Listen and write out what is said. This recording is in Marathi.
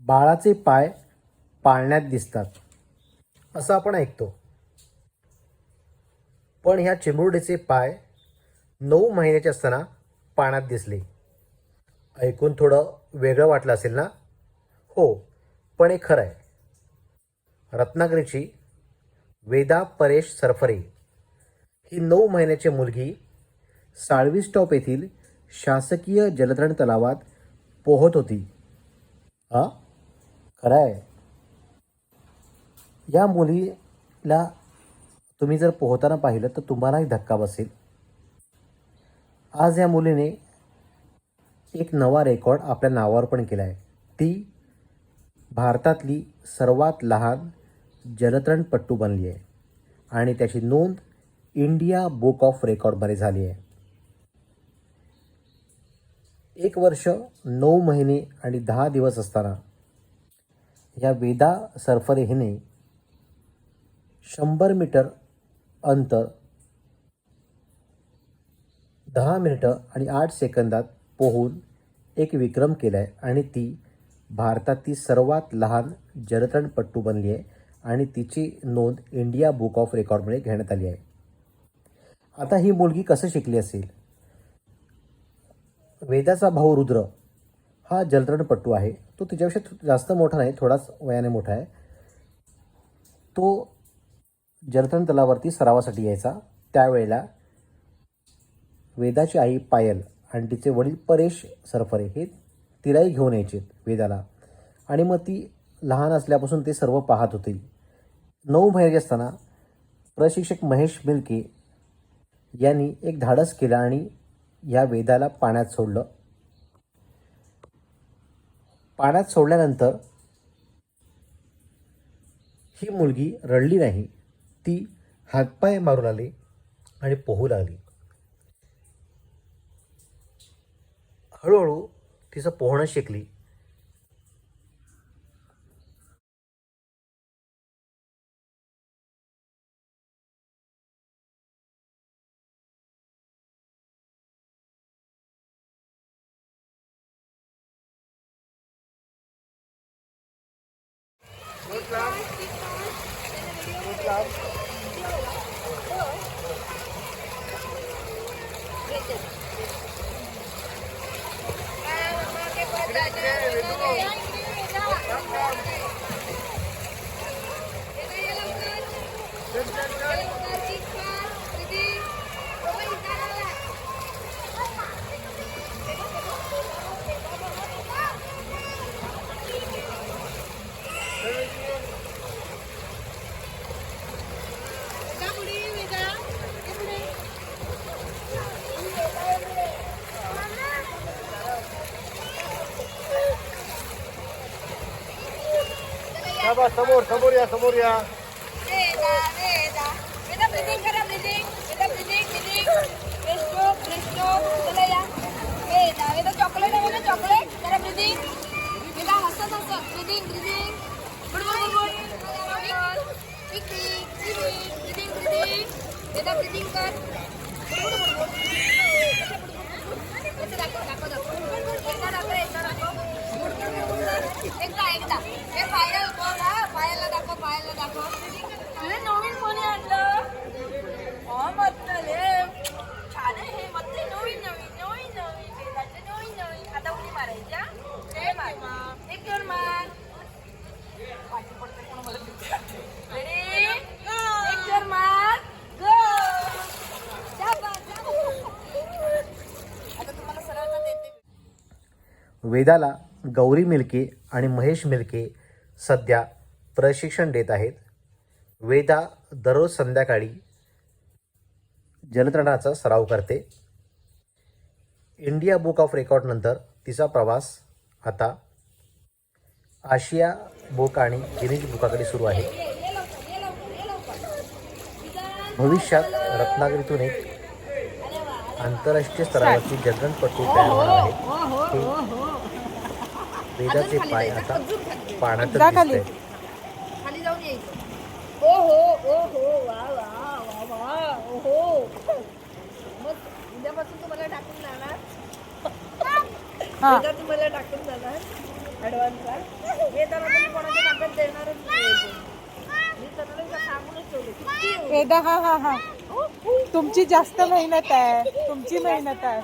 बाळाचे पाय पाळण्यात दिसतात असं आपण ऐकतो, पण ह्या चिमुरडीचे पाय 9 महिन्याचे असताना पाण्यात दिसले. ऐकून थोडं वेगळं वाटलं असेल ना? हो, पण हे खरं आहे. रत्नागिरीची वेदा परेश सरफरे ही 9 महिन्याची मुलगी साळवी स्टॉप येथील शासकीय जलतरण तलावात पोहत होती. हा, खरं आहे. या मुलीला तुम्ही जर पोहताना पाहिलं तर तुम्हालाही धक्का बसेल. आज या मुलीने एक नवा रेकॉर्ड आपल्या नावावर पण केला आहे. ती भारतातली सर्वात लहान जलतरणपटू बनली आहे आणि त्याची नोंद इंडिया बुक ऑफ रेकॉर्डमध्ये झाली आहे. 1 वर्ष 9 महिने आणि 10 दिवस असताना या वेदा सरफरे हिने 100 मीटर अंतर 10 मिनिटं आणि 8 सेकंदात पोहून एक विक्रम केला आहे आणि ती भारतातील सर्वात लहान जलतरणपटू बनली आहे आणि तिची नोंद इंडिया बुक ऑफ रेकॉर्डमध्ये घेण्यात आली आहे. आता ही मुलगी कसं शिकली असेल? वेदाचा भाऊ रुद्र हा जलतरणपटू आहे. तो तिच्यापेक्षा जास्त मोठा नाही, थोडाच वयाने मोठा आहे. तो जलतरण तलावावरती सरावासाठी यायचा. त्यावेळेला वेदाची आई पायल आणि तिचे वडील परेश सरफरे हे तिलाही घेऊन यायचे वेदाला, आणि मग ती लहान असल्यापासून ते सर्व पाहत होते. 9 महिन्याचे असताना प्रशिक्षक महेश मिल्के यांनी एक धाडस केलं आणि या वेदाला पाण्यात सोडलं. पाण्यात सोडल्यानंतर ही मुलगी रडली नाही. ती हातपाय मारू लागली आणि पोहू लागली. हळूहळू तिचं पोहणं शिकली. समोर समोर या, समोर या. वेदा वेदा वेदा ब्रीदिंग करा, breathing Veda breathing breathing resto चला या. वेदा वेदा चॉकलेट आहे ना, चॉकलेट जरा ब्रीदिंग. वेदा हसत हसत ब्रीदिंग ब्रीदिंग बुडबुड बुडबुड पिक पिक ब्रीदिंग ब्रीदिंग. वेदा ब्रीदिंग कर. एकदा हे पायल बघ, हा पायाला दाखव, पायाला दाखव. तुझे नवीन कोणी आणलं? मस्त छान आहे हे, मस्त नवीन नवीन नवीन नवीन वेदाचे नवीन नवीन. आता उडी मारायच्या. हे मार, एक जोर मार. पाठी पडते कोण मला. रेडी, एक जोर मार. गो. आता तुम्हाला सरळ देते. वेदाला गौरी मिल्के आणि महेश मिल्के सध्या प्रशिक्षण देत आहेत. वेदा दररोज संध्याकाळी जलतरणाचा सराव करते. इंडिया बुक ऑफ रेकॉर्डनंतर तिचा प्रवास आता आशिया बुक आणि गिनीज बुकाकडे सुरू आहे. भविष्यात रत्नागिरीतून एक आंतरराष्ट्रीय स्तरावरची जलतरणपटू तयार होणार आहे. वेदाचे पाय आता पाण्यातच दिसत आहेत. खाली जाऊन यायचं. ओ हो वा वा वा वा ओ हो. मग उद्यापासून तुम्हाला टाकून जाणार. तुम्हाला टाकून जाणार. ऍडव्हान्सला हे तर आता मी कोणाच्या ताब्यात देणारच नाही. मी सगळं सांगूनच ठेवले किती वेदा हा हा हा तुमची जास्त मेहनत आहे, तुमची मेहनत आहे.